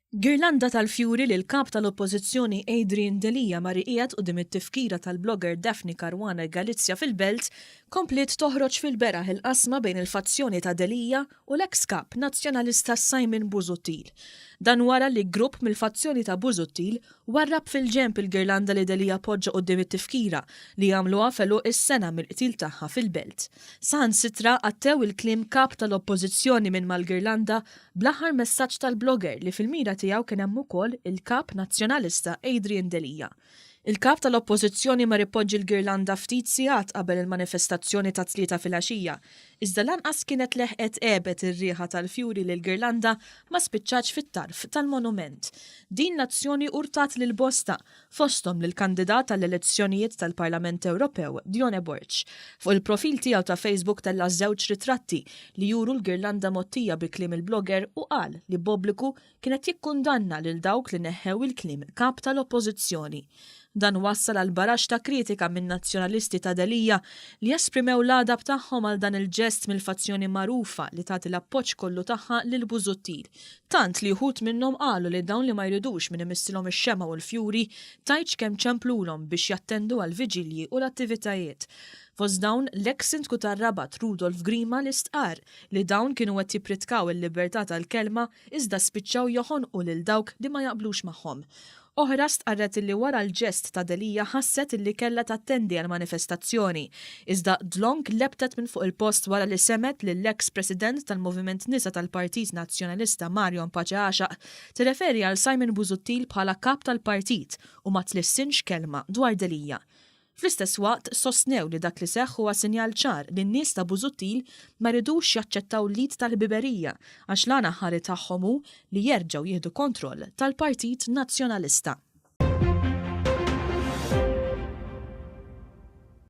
Girlanda tal-fjuri li l-kap tal-oppożizzjoni Adrian Delija ma riqiegħed quddiem it-tifkira tal-blogger Daphne Caruana Galizja fil-Belt komplet toħroġ fil-beraħ il-qasma bejn il-fazzjoni ta' Delija u l-eks kap nazzjonalista Simon Busuttil. Dan wara li grupp mill-fazzjoni ta' Busuttil warrab fil-ġemp il-girlanda li Delija poġġa quddiem it-tifkira li jagħmluha felu is-sena mill-qtil tagħha fil-Belt. Saħansitra għattew il-kliem kap tal-oppożizzjoni minn mal-girlanda bl-aħħar messaġġ tal-blogger li fil-mira tiegħu kien hemm ukoll il-kap nazzjonalista Adrian Delija. Il-kap tal-oppożizzjoni ma ripoġġi l-girlanda ftit sigħat qabel il-manifestazzjoni ta' tlieta fil-għaxija, iżda lanqas kienet leħqet qebet ir-rieħa tal-fjuri li l-girlanda ma spiċċax fit-tarf tal-monument. Din l-azzjoni urtat lil bosta fosthom lil kandidat tal-elezzjonijiet tal-Parlament Ewropew Dione Borch. Fuq il-profil tiegħu ta' Facebook tella żewġ ritratti li juru l-girlanda mottija bi kliem il-blogger u qal li pubbliku kienet jikkundanna lil dawk li neħħew il-kliem kap tal-oppożizzjoni. Dan wassal għal barax ta' kritika minn nazzjonalisti ta' Delija li esprimew l-għadab tagħhom għal dan il-ġest mill-fazzjoni magħrufa li tagħti l-appoġġ kollu tagħha lil Busuttil. Tant li wħud minnhom qalu li dawn li ma jridux minn imissilhom ix-xema u l-fjuri tajċ kemm ċemplulhom biex jattendu għal viġilji u l-attivitajiet. Fost dawn l-eks sindku tar-Rabat Rudolf Grima li stqar li dawn kienu qed jippritkaw il-libertà tal-kelma iżda spiċċaw joħonqu lil dawk li ma jaqblux magħhom. Oħra stqarret illi wara l-ġest ta' Delija ħasset illi kellha tattendi għal manifestazzjoni. Iżda Dlonk lebtet minn fuq il-post wara li semet lill-eks President tal-Moviment Nisa tal-Partit Nazzjonalista Marion Paċaħaxaq tirreferi għal Simon Busuttil bħala kap tal-partit u ma tlissinx kelma dwar Delija. Fl-istess waqt sostnew li dak li seħħ huwa sinjal ċar li n-nies ta' Busuttil ma ridux jaċċettaw l-lid tal-biberija għax l-għana ħari tagħhom hu li jerġgħu jieħdu kontroll tal-Partit Nazzjonalista.